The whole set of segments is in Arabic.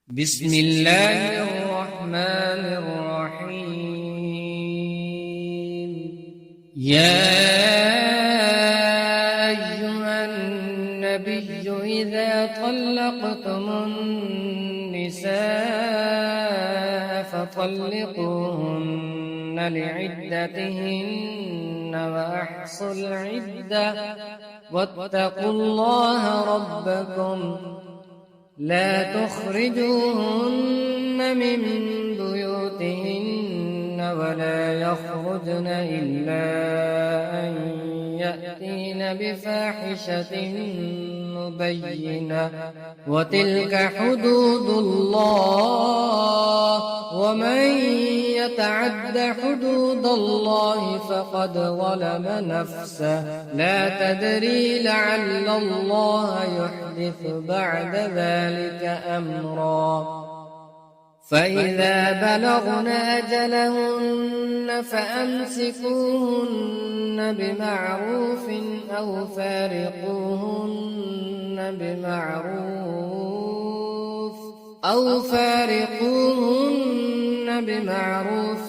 بسم الله الرحمن الرحيم. يا أيها النبي إذا طلقتم النساء فطلقوهن لعدتهن وأحصوا العدة واتقوا الله ربكم لا تخرجوهن من بيوتهن ولا يخرجن إلا أن يأتين بفاحشة مبينة وتلك حدود الله ومن يتعد حدود الله فقد ظلم نفسه لا تدري لعل الله يحدث بعد ذلك أمرا. فإذا بلغن أجلهن فأمسكوهن بمعروف أو فارقوهن بمعروف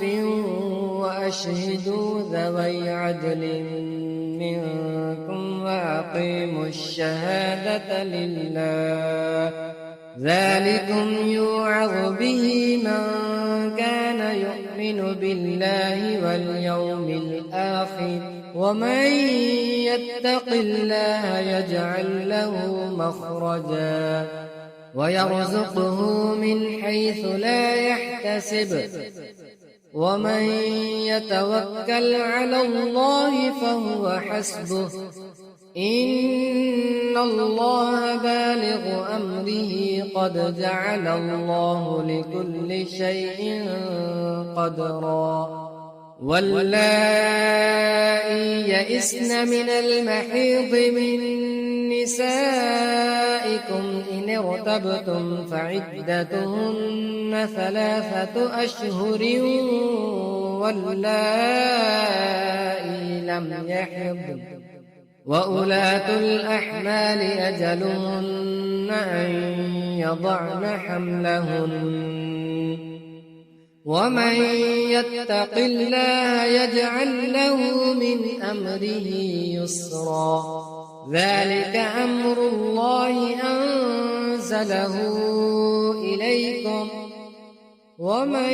وأشهدوا ذوي عدل منكم وأقيموا الشهادة لله ذلكم يوعظ به من كان يؤمن بالله واليوم الآخر ومن يتق الله يجعل له مخرجا ويرزقه من حيث لا يحتسب ومن يتوكل على الله فهو حسبه إن الله بالغ أمره قد جعل الله لكل شيء قدرا. واللائي يئسن من المحيض من نسائكم إن ارتبتم فعدتهن 3 أشهر واللائي لم يحضن وأولاة الأحمال أجلهن أن يضعن حملهن ومن يتق الله يجعل له من أمره يسرا ذلك أمر الله أنزله إليكم ومن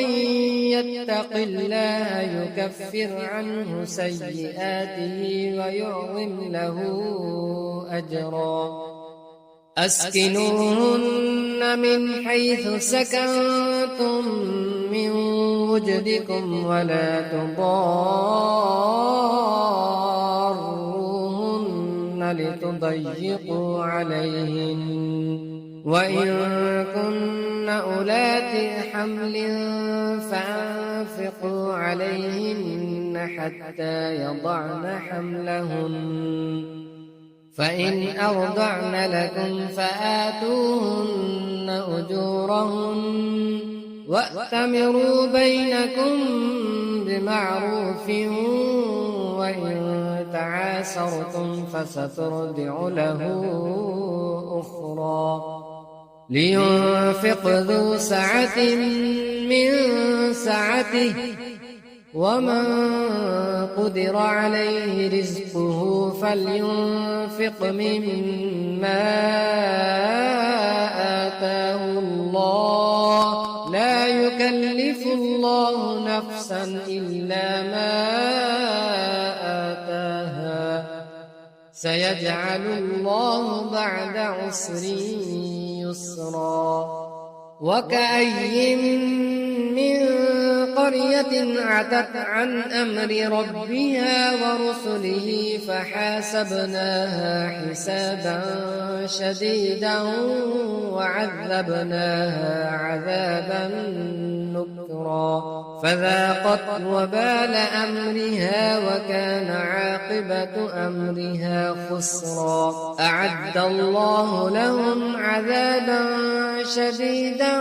يتق الله يكفر عنه سيئاته ويعظم له أجرا. أسكنوهن من حيث سكنتم من وجدكم ولا تضاروهن لتضيقوا عليهن وإن كن أولات حمل فأنفقوا عليهن حتى يضعن حملهن فإن أرضعن لكم فآتوهن أجورهن وأتمروا بينكم بمعروف وإن تعاسرتم فسترضع له أخرى لينفق ذو سعة من سعته ومن قدر عليه رزقه فلينفق مما آتاه الله لا يكلف الله نفسا إلا ما آتاها سيجعل الله بعد عسر يسرا. وكأي من قرية عتت عن أمر ربها ورسله فحاسبناها حسابا شديدا وعذبناها عذابا نكرا فذاقت وبال أمرها وكان عاقبة أمرها خسرا. أعد الله لهم عذابا شديدا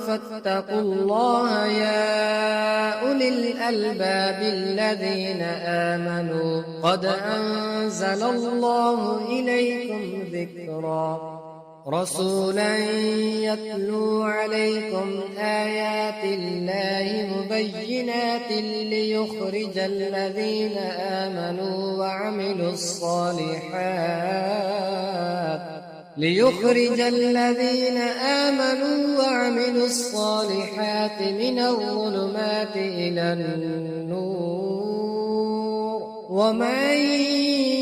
فاتقوا الله يا أولي الألباب الذين آمنوا قد أنزل الله إليكم ذكرا. رسولا يتلو عليكم آيات الله مبينات ليخرج الذين آمنوا وعملوا الصالحات من الظلمات إلى النور ومن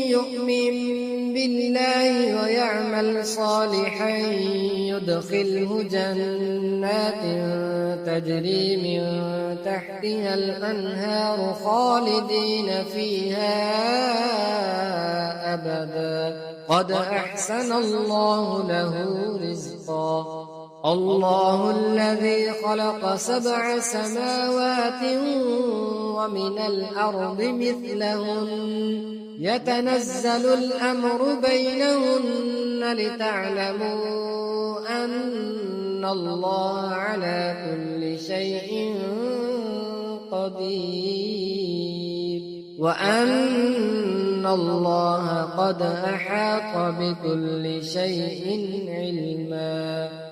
يؤمن بالله ويعمل صالحا يدخله جنات تجري من تحتها الأنهار خالدين فيها أبدا قد أحسن الله له رزقا الله الذي خلق 7 سماوات ومن الأرض مثلهن يتنزل الأمر بينهن لتعلموا أن الله على كل شيء قدير وأن الله قد أحاط بكل شيء علما